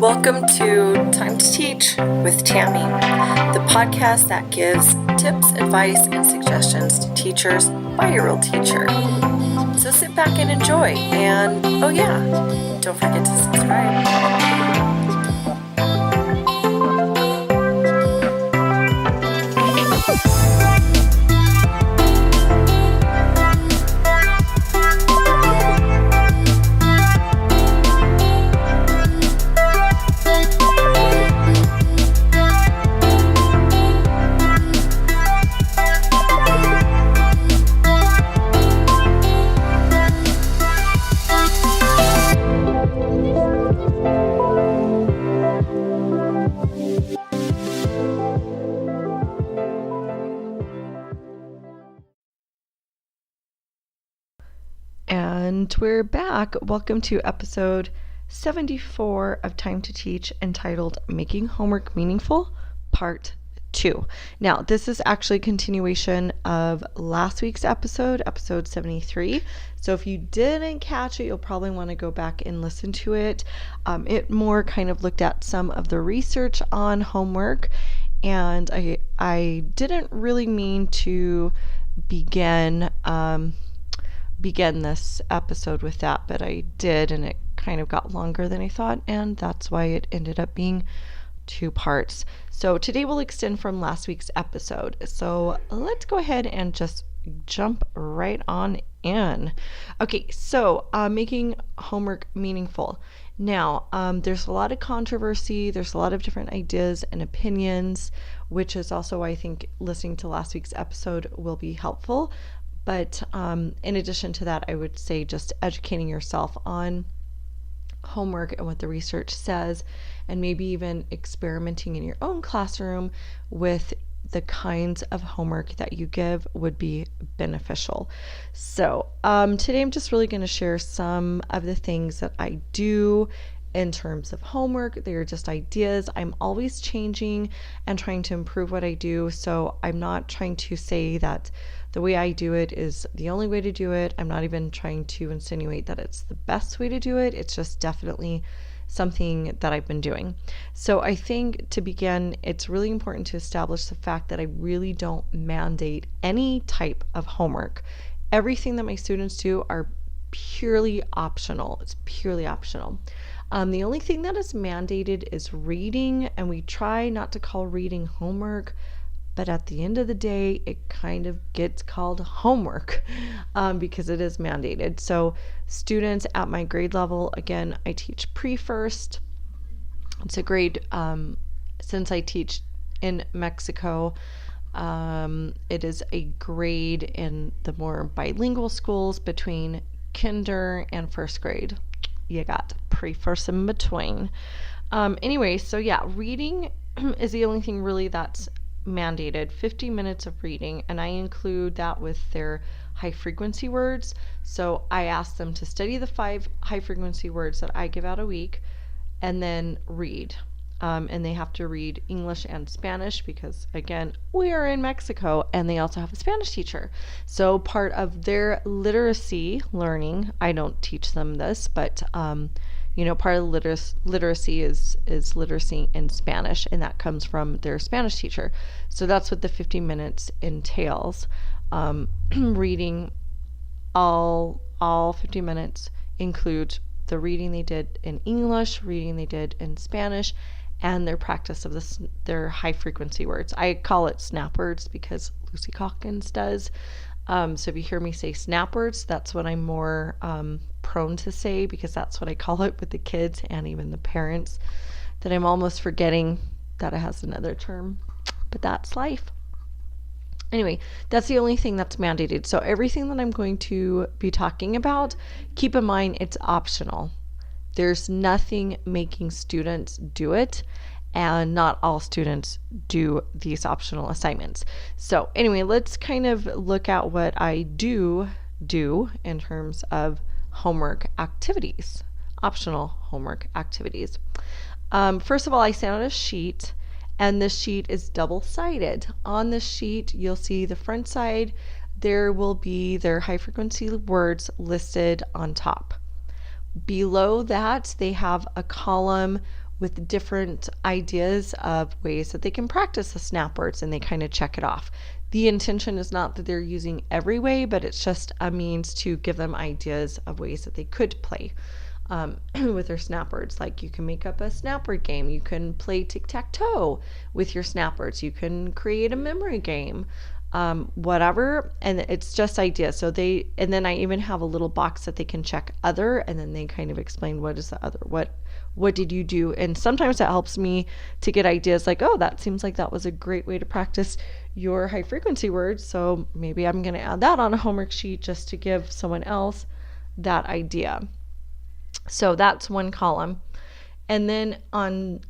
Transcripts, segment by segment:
Welcome to Time to Teach with Tammy, the podcast that gives tips, advice, and suggestions to teachers by a real teacher. So sit back and enjoy. And oh yeah, don't forget to subscribe. And we're back. Welcome to episode 74 of Time to Teach, entitled Making Homework Meaningful, Part 2. Now, this is actually a continuation of last week's episode 73. So if you didn't catch it, you'll probably want to go back and listen to it. It more kind of looked at some of the research on homework, and I didn't really mean to begin this episode with that, but I did, and it kind of got longer than I thought, and that's why it ended up being 2 parts. So today we'll extend from last week's episode. So let's go ahead and just jump right on in. Okay, so making homework meaningful. Now, there's a lot of controversy, there's a lot of different ideas and opinions, which is also why I think listening to last week's episode will be helpful. But in addition to that, I would say just educating yourself on homework and what the research says, and maybe even experimenting in your own classroom with the kinds of homework that you give would be beneficial. So today I'm just really going to share some of the things that I do in terms of homework. They are just ideas. I'm always changing and trying to improve what I do. So I'm not trying to say that the way I do it is the only way to do it. I'm not even trying to insinuate that it's the best way to do it. It's just definitely something that I've been doing. So I think to begin, it's really important to establish the fact that I really don't mandate any type of homework. Everything that my students do are purely optional. It's purely optional. The only thing that is mandated is reading, and we try not to call reading homework, but at the end of the day, it kind of gets called homework because it is mandated. So students at my grade level, again, I teach pre-first. It's a grade, since I teach in Mexico, it is a grade in the more bilingual schools between kinder and first grade. You got pre-first in between. Anyway, so yeah, reading is the only thing really that's mandated. 50 minutes of reading, and I include that with their high frequency words. So I ask them to study the 5 high frequency words that I give out a week, and then read. And they have to read English and Spanish because, again, we are in Mexico, and they also have a Spanish teacher. So part of their literacy learning, I don't teach them this, but part of literacy is literacy in Spanish, and that comes from their Spanish teacher. So that's what the 50 minutes entails. Reading all 50 minutes include the reading they did in English, reading they did in Spanish, and their practice of their high frequency words. I call it snap words because Lucy Calkins does. So if you hear me say snap words, that's what I'm more prone to say, because that's what I call it with the kids and even the parents, that I'm almost forgetting that it has another term, but that's life. Anyway, that's the only thing that's mandated. So everything that I'm going to be talking about, keep in mind it's optional. There's nothing making students do it, and not all students do these optional assignments. So anyway, let's kind of look at what I do in terms of homework activities, optional homework activities. First of all, I sent out a sheet, and this sheet is double-sided. On the sheet, you'll see the front side, there will be their high frequency words listed on top. Below that, they have a column with different ideas of ways that they can practice the snap words, and they kind of check it off. The intention is not that they're using every way, but it's just a means to give them ideas of ways that they could play with their snap words. Like you can make up a snap word game, you can play tic-tac-toe with your snap words, you can create a memory game, whatever, and it's just ideas. So and then I even have a little box that they can check other, and then they kind of explain what is the other, what did you do. And sometimes that helps me to get ideas like, oh, that seems like that was a great way to practice your high frequency words, so maybe I'm going to add that on a homework sheet just to give someone else that idea. So that's one column. And then on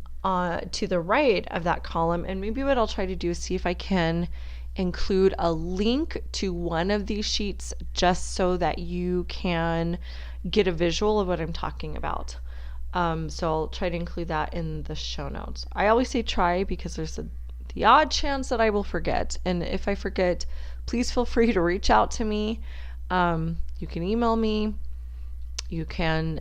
to the right of that column, and maybe what I'll try to do is see if I can include a link to one of these sheets just so that you can get a visual of what I'm talking about. So I'll try to include that in the show notes. I always say try because there's the odd chance that I will forget. And if I forget, please feel free to reach out to me. You can email me. You can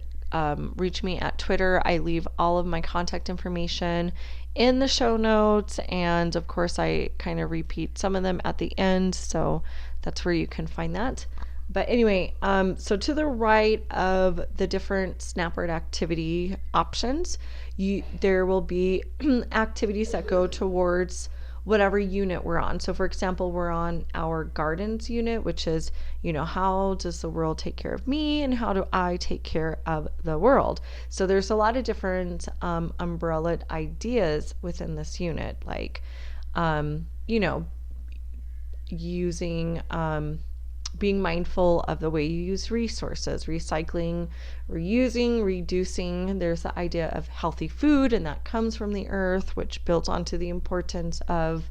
reach me at Twitter. I leave all of my contact information in the show notes, and of course I kind of repeat some of them at the end, so that's where you can find that. But anyway, so to the right of the different snap word activity options, there will be activities that go towards whatever unit we're on. So for example, we're on our gardens unit, which is, how does the world take care of me and how do I take care of the world? So there's a lot of different umbrella ideas within this unit, like, using, being mindful of the way you use resources, recycling, reusing, reducing. There's the idea of healthy food, and that comes from the earth, which builds onto the importance of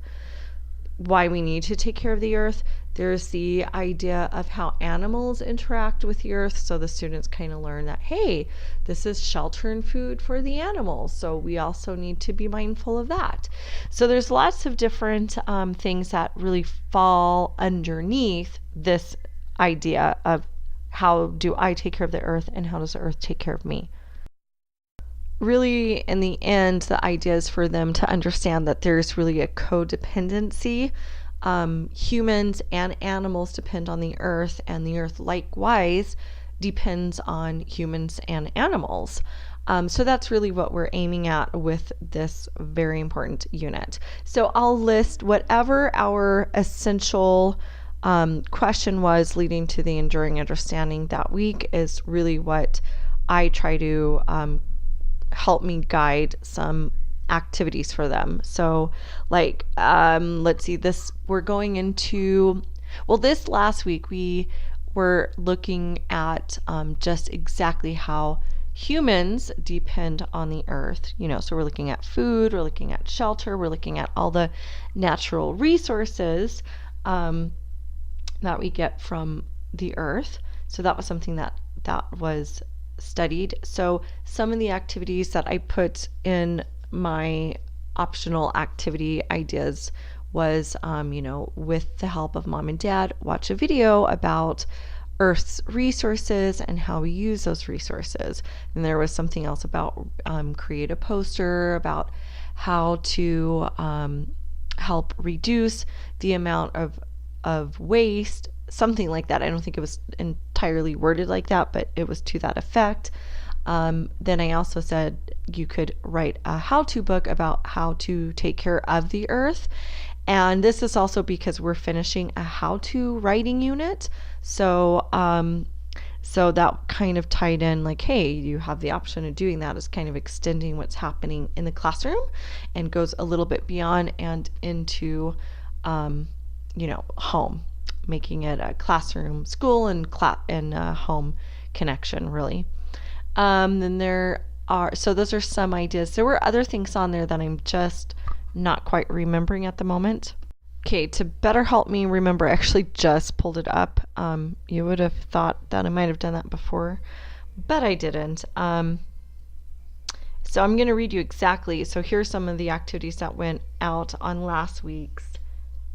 why we need to take care of the earth. There's the idea of how animals interact with the earth. So the students kind of learn that, hey, this is shelter and food for the animals, so we also need to be mindful of that. So there's lots of different things that really fall underneath this idea of how do I take care of the earth and how does the earth take care of me. Really, in the end, the idea is for them to understand that there's really a codependency. Humans and animals depend on the earth, and the earth likewise depends on humans and animals. So that's really what we're aiming at with this very important unit. So I'll list whatever our essential question was leading to the enduring understanding that week is really what I try to help me guide some activities for them. So like, let's see, we're going into, this last week we were looking at just exactly how humans depend on the earth, so we're looking at food, we're looking at shelter, we're looking at all the natural resources that we get from the earth. So that was something that was studied. So some of the activities that I put in my optional activity ideas was, with the help of mom and dad, watch a video about Earth's resources and how we use those resources. And there was something else about create a poster about how to help reduce the amount of waste, something like that. I don't think it was entirely worded like that, but it was to that effect. Then I also said you could write a how-to book about how to take care of the earth. And this is also because we're finishing a how-to writing unit. So that kind of tied in, like, hey, you have the option of doing that, is kind of extending what's happening in the classroom and goes a little bit beyond and into, home, making it a classroom, school, and home connection, really. Then those are some ideas. There were other things on there that I'm just not quite remembering at the moment. Okay, to better help me remember, I actually just pulled it up. You would have thought that I might have done that before, but I didn't. So I'm going to read you exactly. So here's some of the activities that went out on last week's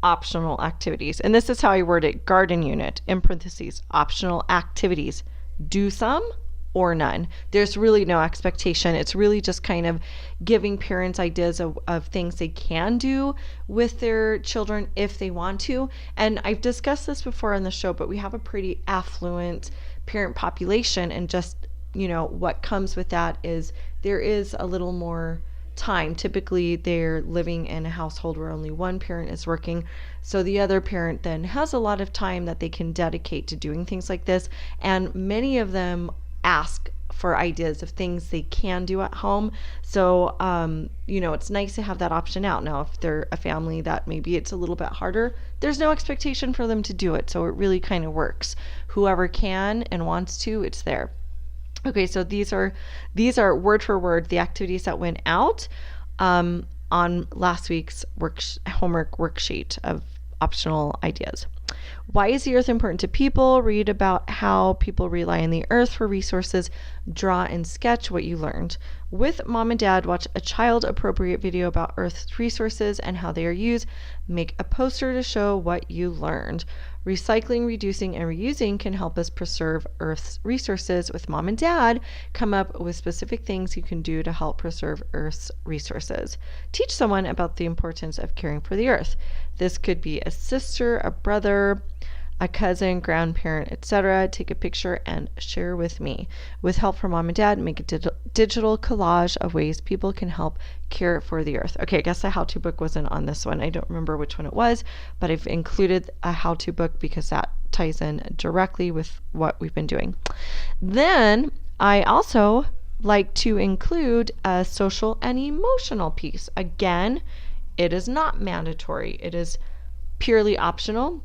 optional activities. And this is how I word it: garden unit, in parentheses, optional activities. Do some, or none. There's really no expectation. It's really just kind of giving parents ideas of things they can do with their children if they want to. And I've discussed this before on the show, but we have a pretty affluent parent population, and just, what comes with that is there is a little more time. Typically, they're living in a household where only one parent is working, so the other parent then has a lot of time that they can dedicate to doing things like this, and many of them ask for ideas of things they can do at home. So it's nice to have that option out. Now, if they're a family that maybe it's a little bit harder, there's no expectation for them to do it, so it really kind of works. Whoever can and wants to, it's there. Okay, so these are word for word the activities that went out on last week's homework worksheet of optional ideas. Why is the earth important to people? Read about how people rely on the earth for resources. Draw and sketch what you learned. With mom and dad, watch a child-appropriate video about Earth's resources and how they are used. Make a poster to show what you learned. Recycling, reducing, and reusing can help us preserve Earth's resources. With mom and dad, come up with specific things you can do to help preserve Earth's resources. Teach someone about the importance of caring for the earth. This could be a sister, a brother, a cousin, grandparent, etc. Take a picture and share with me. With help from mom and dad, make a digital collage of ways people can help care for the earth. Okay, I guess the how-to book wasn't on this one. I don't remember which one it was, but I've included a how-to book because that ties in directly with what we've been doing. Then I also like to include a social and emotional piece. Again, it is not mandatory. It is purely optional.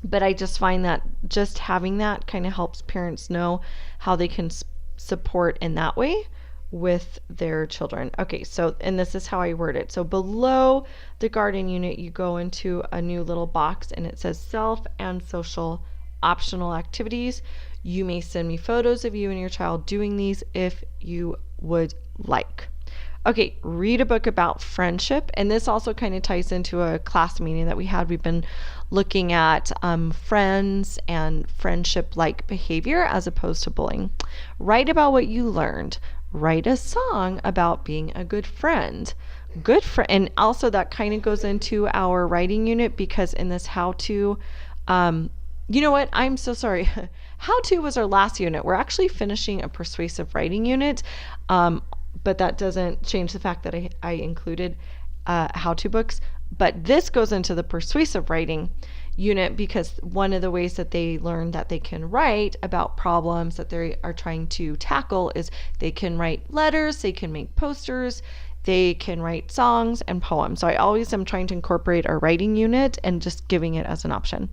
But I just find that just having that kind of helps parents know how they can support in that way with their children. Okay, so, and this is how I word it. So below the garden unit, you go into a new little box and it says self and social optional activities. You may send me photos of you and your child doing these if you would like. Okay, read a book about friendship. And this also kind of ties into a class meeting that we had. We've been looking at friends and friendship-like behavior as opposed to bullying. Write about what you learned. Write a song about being a good friend. And also that kind of goes into our writing unit, because in this how-to, you know what? I'm so sorry. How-to was our last unit. We're actually finishing a persuasive writing unit. But that doesn't change the fact that I included how-to books. But this goes into the persuasive writing unit, because one of the ways that they learn that they can write about problems that they are trying to tackle is they can write letters, they can make posters, they can write songs and poems. So I always am trying to incorporate our writing unit and just giving it as an option.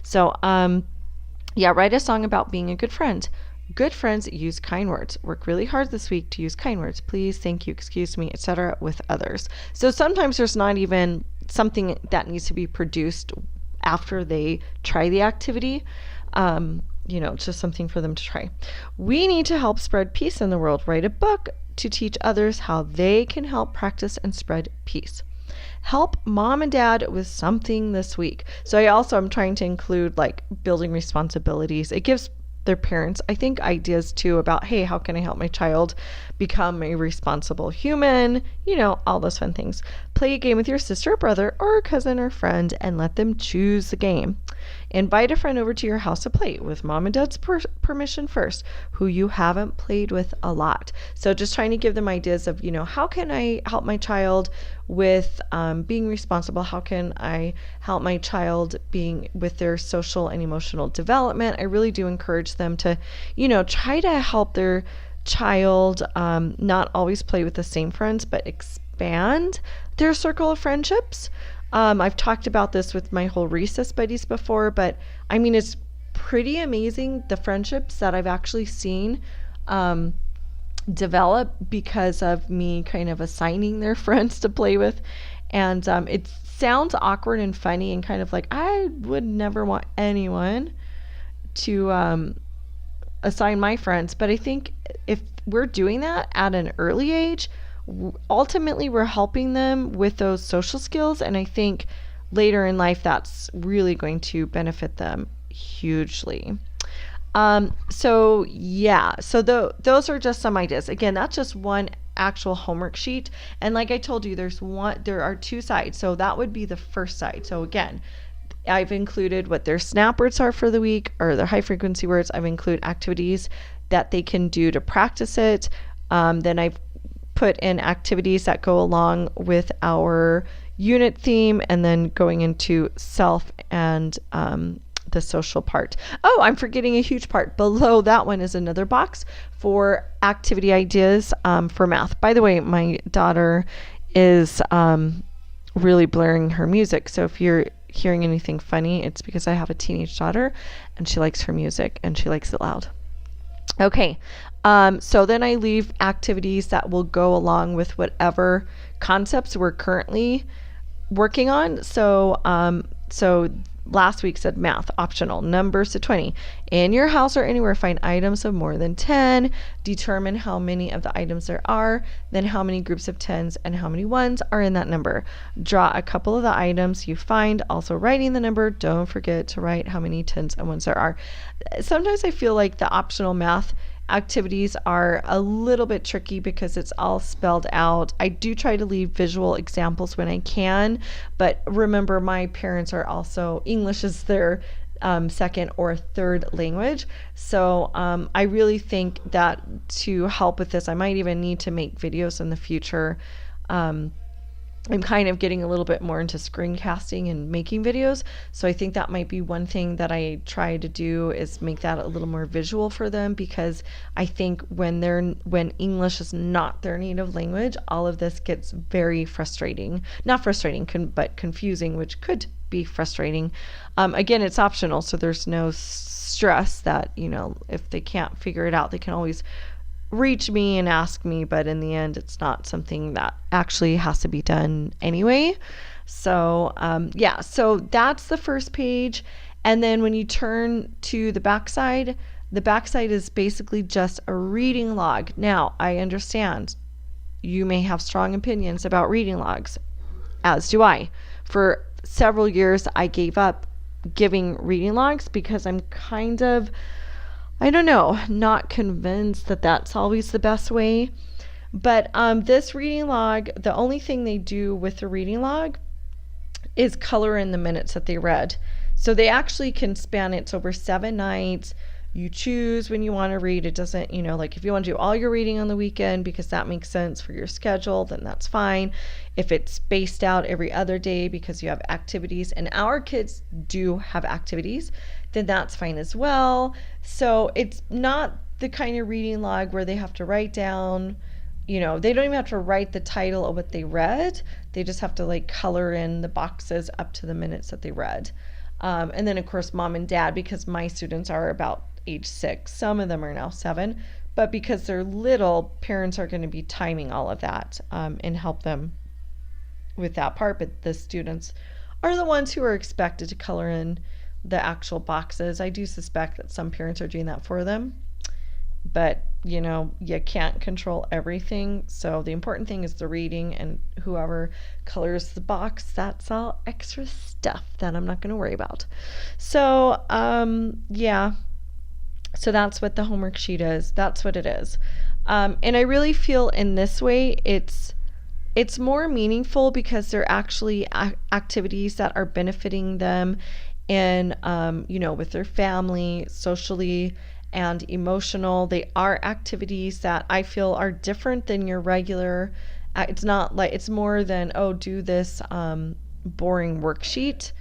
So write a song about being a good friend. Good friends use kind words. Work really hard this week to use kind words. Please, thank you, excuse me, etc. with others. So sometimes there's not even something that needs to be produced after they try the activity. It's just something for them to try. We need to help spread peace in the world. Write a book to teach others how they can help practice and spread peace. Help mom and dad with something this week. So I'm trying to include like building responsibilities. It gives their parents, I think, ideas too about, hey, how can I help my child become a responsible human? All those fun things. Play a game with your sister or brother or a cousin or friend and let them choose the game. Invite a friend over to your house to play with mom and dad's permission first, who you haven't played with a lot. So just trying to give them ideas of, how can I help my child with being responsible? How can I help my child being with their social and emotional development? I really do encourage them to, try to help their child not always play with the same friends, but expand their circle of friendships. I've talked about this with my whole recess buddies before, but it's pretty amazing the friendships that I've actually seen develop because of me kind of assigning their friends to play with. And it sounds awkward and funny and kind of like I would never want anyone to assign my friends, but I think if we're doing that at an early age, ultimately we're helping them with those social skills, and I think later in life that's really going to benefit them hugely. So yeah, so those are just some ideas. Again, that's just one actual homework sheet. And like I told you, there are two sides. So that would be the first side. So again, I've included what their snap words are for the week or their high frequency words. I've included activities that they can do to practice it. Then I've put in activities that go along with our unit theme, and then going into self and the social part. Oh, I'm forgetting a huge part. Below that one is another box for activity ideas for math. By the way, my daughter is really blaring her music. So if you're hearing anything funny, it's because I have a teenage daughter and she likes her music and she likes it loud. Okay, so then I leave activities that will go along with whatever concepts we're currently working on. So last week said math, optional, numbers to 20. In your house or anywhere, find items of more than 10. Determine how many of the items there are, then how many groups of 10s and how many 1s are in that number. Draw a couple of the items you find, also writing the number. Don't forget to write how many 10s and 1s there are. Sometimes I feel like the optional math activities are a little bit tricky because it's all spelled out. I do try to leave visual examples when I can, but remember, my parents are also, English is their second or third language. So I really think that to help with this, I might even need to make videos in the future. I'm kind of getting a little bit more into screencasting and making videos. So I think that might be one thing that I try to do, is make that a little more visual for them, because I think when English is not their native language, all of this gets very frustrating. Not frustrating, but confusing, which could be frustrating. Again, it's optional, so there's no stress that, if they can't figure it out, they can always reach me and ask me, but in the end, it's not something that actually has to be done anyway. So so that's the first page. And then when you turn to the backside is basically just a reading log. Now, I understand you may have strong opinions about reading logs, as do I. For several years, I gave up giving reading logs because I'm kind of, I don't know, not convinced that that's always the best way. But this reading log, the only thing they do with the reading log is color in the minutes that they read. So they actually can span it over 7 nights. You choose when you want to read. It doesn't, like if you want to do all your reading on the weekend because that makes sense for your schedule, then that's fine. If it's spaced out every other day because you have activities, and our kids do have activities, then that's fine as well. So it's not the kind of reading log where they have to write down, they don't even have to write the title of what they read. They just have to color in the boxes up to the minutes that they read. And then of course, mom and dad, because my students are about age 6, some of them are now 7, but because they're little, parents are going to be timing all of that and help them with that part. But the students are the ones who are expected to color in the actual boxes. I do suspect that some parents are doing that for them, but you can't control everything. So the important thing is the reading, and whoever colors the box, that's all extra stuff that I'm not going to worry about. So so that's what the homework sheet is. That's what it is. And I really feel in this way it's more meaningful because they're actually activities that are benefiting them, and with their family, socially and emotional. They are activities that I feel are different than your regular. It's not like, it's more than, do this boring worksheet.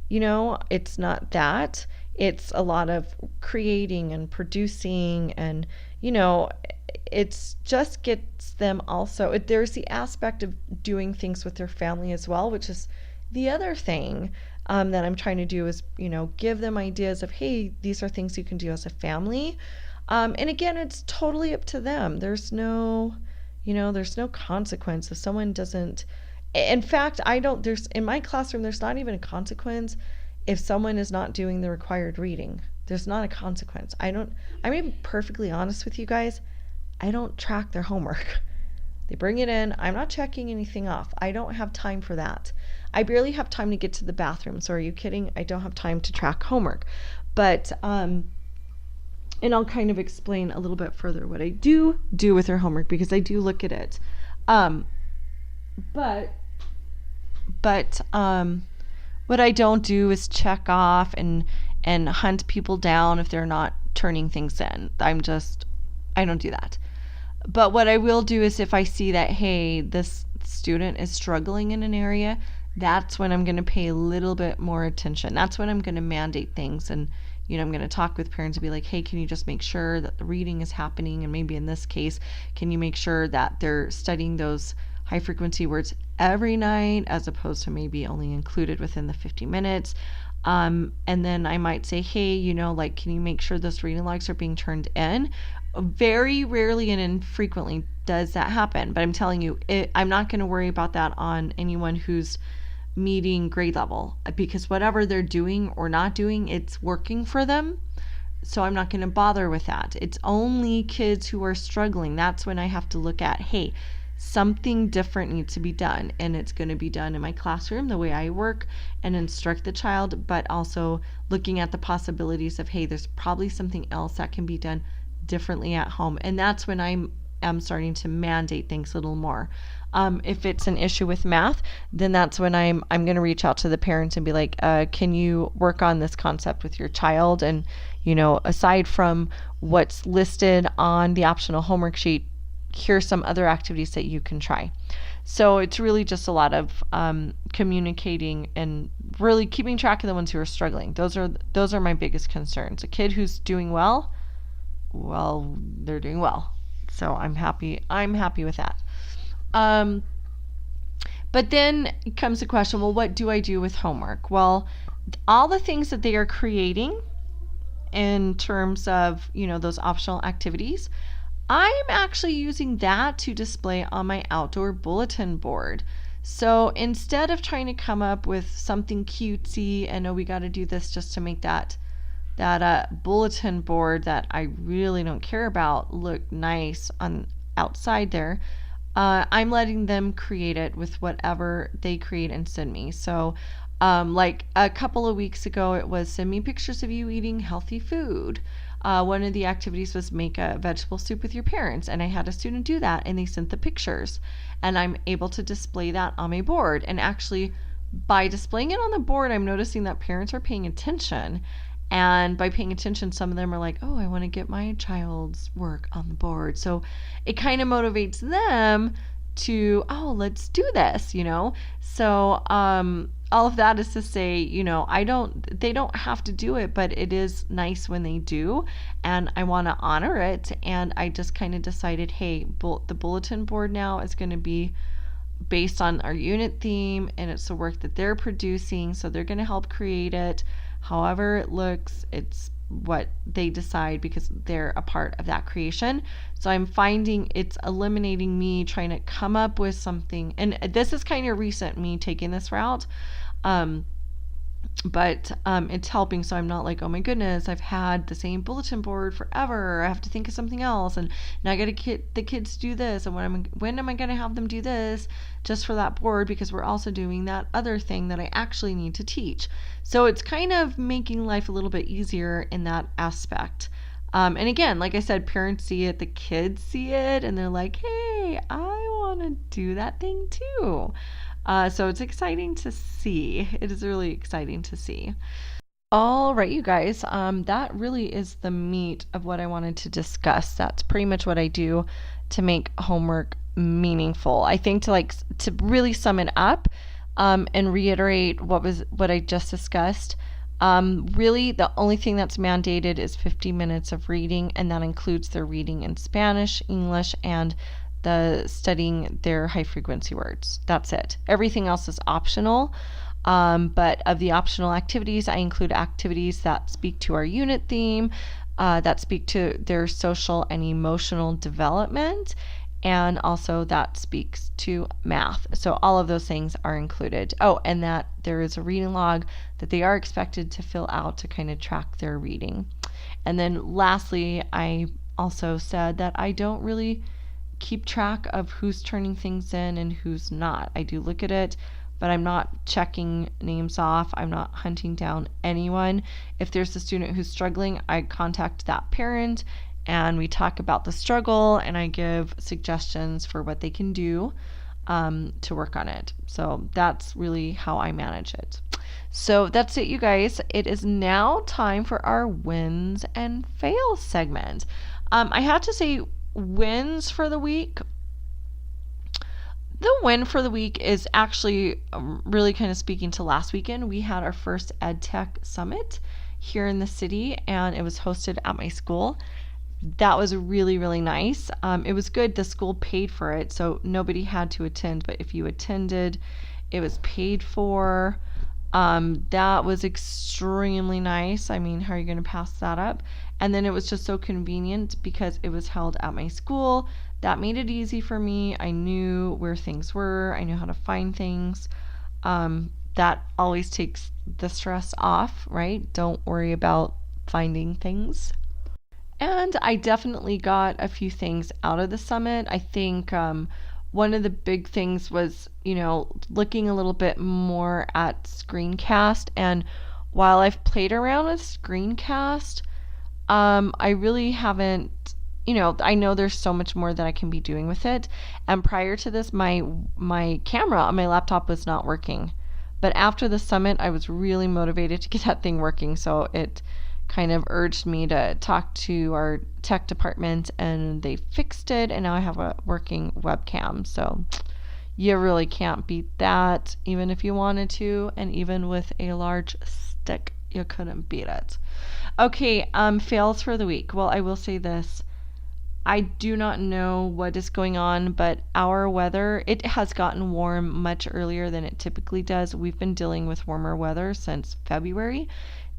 It's not that. It's a lot of creating and producing, and it's just gets them also. There's the aspect of doing things with their family as well, which is the other thing that I'm trying to do, is give them ideas of, hey, these are things you can do as a family. And again, it's totally up to them. There's no consequence if someone doesn't. In fact, in my classroom, there's not even a consequence if someone is not doing the required reading. There's not a consequence. I'm going to be perfectly honest with you guys. I don't track their homework. They bring it in. I'm not checking anything off. I don't have time for that. I barely have time to get to the bathroom. So are you kidding? I don't have time to track homework. But And I'll kind of explain a little bit further what I do with her homework, because I do look at it. But what I don't do is check off and hunt people down if they're not turning things in. I don't do that. But what I will do is, if I see that, hey, this student is struggling in an area, that's when I'm going to pay a little bit more attention. That's when I'm going to mandate things. And, I'm going to talk with parents and be like, hey, can you just make sure that the reading is happening? And maybe in this case, can you make sure that they're studying those high frequency words every night, as opposed to maybe only included within the 50 minutes? And then I might say, hey, can you make sure those reading logs are being turned in? Very rarely and infrequently does that happen, but I'm telling you, I'm not going to worry about that on anyone who's meeting grade level, because whatever they're doing or not doing, it's working for them. So I'm not going to bother with that. It's only kids who are struggling. That's when I have to look at, hey, something different needs to be done, and it's going to be done in my classroom, the way I work and instruct the child, but also looking at the possibilities of, hey, there's probably something else that can be done differently at home. And that's when I'm starting to mandate things a little more. If it's an issue with math, then that's when I'm going to reach out to the parents and be like, can you work on this concept with your child? And, aside from what's listed on the optional homework sheet, here's some other activities that you can try. So it's really just a lot of communicating and really keeping track of the ones who are struggling. Those are my biggest concerns. A kid who's doing well, they're doing well. So I'm happy with that. But then comes the question, well, what do I do with homework? Well, all the things that they are creating in terms of, those optional activities, I'm actually using that to display on my outdoor bulletin board. So instead of trying to come up with something cutesy and, we got to do this just to make that bulletin board that I really don't care about look nice on outside there, I'm letting them create it with whatever they create and send me. So like a couple of weeks ago, it was send me pictures of you eating healthy food. One of the activities was make a vegetable soup with your parents, and I had a student do that, and they sent the pictures, and I'm able to display that on my board. And actually, by displaying it on the board, I'm noticing that parents are paying attention. And by paying attention, some of them are like, oh, I want to get my child's work on the board. So it kind of motivates them to, oh, let's do this, So all of that is to say, they don't have to do it, but it is nice when they do, and I want to honor it. And I just kind of decided, hey, the bulletin board now is going to be based on our unit theme, and it's the work that they're producing, so they're going to help create it. However it looks, it's what they decide, because they're a part of that creation. So I'm finding it's eliminating me trying to come up with something, and this is kind of recent, me taking this route, but it's helping. So I'm not like, oh my goodness, I've had the same bulletin board forever, I have to think of something else, and now I gotta get the kids to do this, and when am I gonna have them do this just for that board, because we're also doing that other thing that I actually need to teach. So it's kind of making life a little bit easier in that aspect. And again, like I said, parents see it, the kids see it, and they're like, hey, I want to do that thing too. So it's exciting to see. It is really exciting to see. All right, you guys, that really is the meat of what I wanted to discuss. That's pretty much what I do to make homework meaningful. I think to really sum it up, and reiterate what I just discussed. Really, the only thing that's mandated is 50 minutes of reading, and that includes their reading in Spanish, English, and the studying their high frequency words. That's it. Everything else is optional. But of the optional activities, I include activities that speak to our unit theme, that speak to their social and emotional development, and also that speaks to math. So all of those things are included. Oh, and that there is a reading log that they are expected to fill out to kind of track their reading. And then lastly, I also said that I don't really keep track of who's turning things in and who's not. I do look at it, but I'm not checking names off. I'm not hunting down anyone. If there's a student who's struggling, I contact that parent and we talk about the struggle and I give suggestions for what they can do to work on it. So that's really how I manage it. So that's it, you guys. It is now time for our wins and fails segment. I have to say, wins for the week. The win for the week is actually really kind of speaking to last weekend. We had our first EdTech Summit here in the city, and it was hosted at my school. That was really, really nice. It was good. The school paid for it, so nobody had to attend, but if you attended, it was paid for. That was extremely nice. I mean, how are you going to pass that up? And then it was just so convenient because it was held at my school. That made it easy for me. I knew where things were. I knew how to find things. That always takes the stress off, right? Don't worry about finding things. And I definitely got a few things out of the summit. I think one of the big things was, looking a little bit more at screencast. And while I've played around with screencast, I really haven't, I know there's so much more that I can be doing with it. And prior to this, my camera on my laptop was not working. But after the summit, I was really motivated to get that thing working. So it kind of urged me to talk to our tech department, and they fixed it, and now I have a working webcam. So you really can't beat that, even if you wanted to, and even with a large stick, you couldn't beat it. Okay, fails for the week. Well, I will say this. I do not know what is going on, but our weather, it has gotten warm much earlier than it typically does. We've been dealing with warmer weather since February.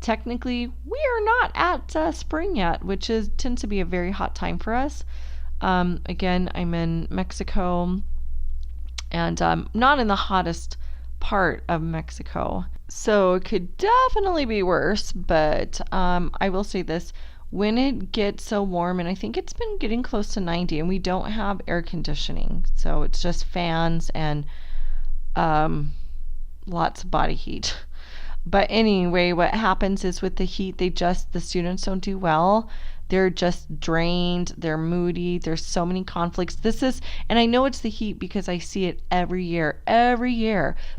Technically, we are not at spring yet, which tends to be a very hot time for us. Again, I'm in Mexico, and not in the hottest part of Mexico. So it could definitely be worse, but I will say this. When it gets so warm, and I think it's been getting close to 90, and we don't have air conditioning, so it's just fans and lots of body heat. But anyway, what happens is with the heat, the students don't do well. They're just drained. They're moody. There's so many conflicts. And I know it's the heat because I see it every year.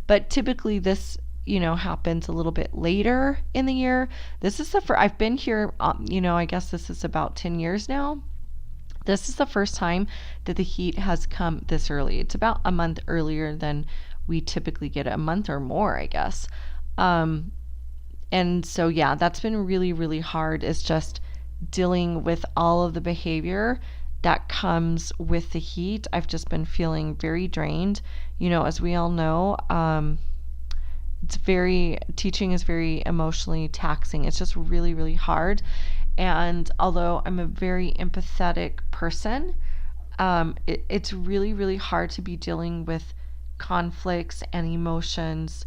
But typically this, happens a little bit later in the year. This is I've been here, I guess this is about 10 years now. This is the first time that the heat has come this early. It's about a month earlier than we typically get, a month or more, I guess. And so, yeah, that's been really, really hard, is just dealing with all of the behavior that comes with the heat. I've just been feeling very drained. As we all know, teaching is very emotionally taxing. It's just really, really hard. And although I'm a very empathetic person, it's really, really hard to be dealing with conflicts and emotions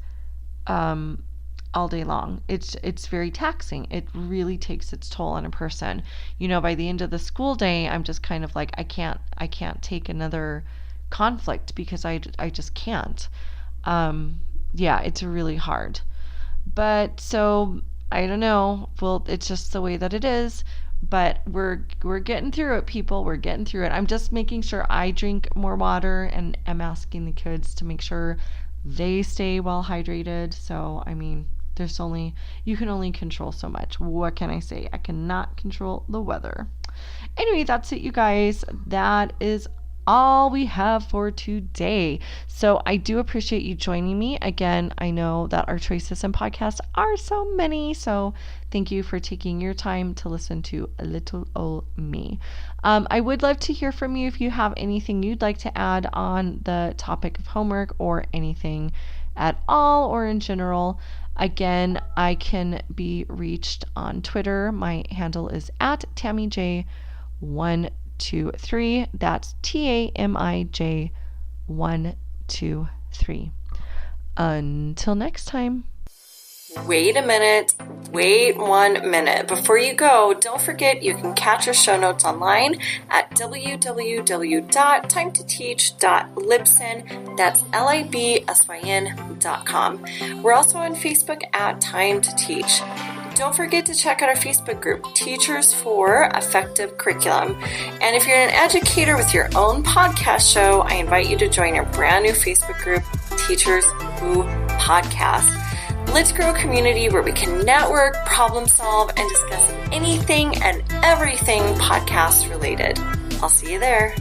all day long. It's very taxing. It really takes its toll on a person. By the end of the school day, I'm just kind of like, I can't take another conflict because I just can't. Yeah, it's really hard. But so I don't know. Well, it's just the way that it is. But we're getting through it, people. We're getting through it. I'm just making sure I drink more water, and I'm asking the kids to make sure they stay well hydrated. So, I mean, you can only control so much. What can I say? I cannot control the weather. Anyway, that's it, you guys. That is all we have for today. So I do appreciate you joining me. Again, I know that our choices and podcasts are so many, so thank you for taking your time to listen to a little old me. I would love to hear from you if you have anything you'd like to add on the topic of homework or anything at all, or in general. Again, I can be reached on Twitter. My handle is at TammyJ123. That's TAMIJ123. Until next time. Wait a minute. Wait 1 minute. Before you go, don't forget you can catch our show notes online at www.timetoteach.libsyn. That's libsyn.com. We're also on Facebook at Time to Teach. Don't forget to check out our Facebook group, Teachers for Effective Curriculum. And if you're an educator with your own podcast show, I invite you to join our brand new Facebook group, Teachers Who Podcast. Let's grow a community where we can network, problem solve, and discuss anything and everything podcast related. I'll see you there.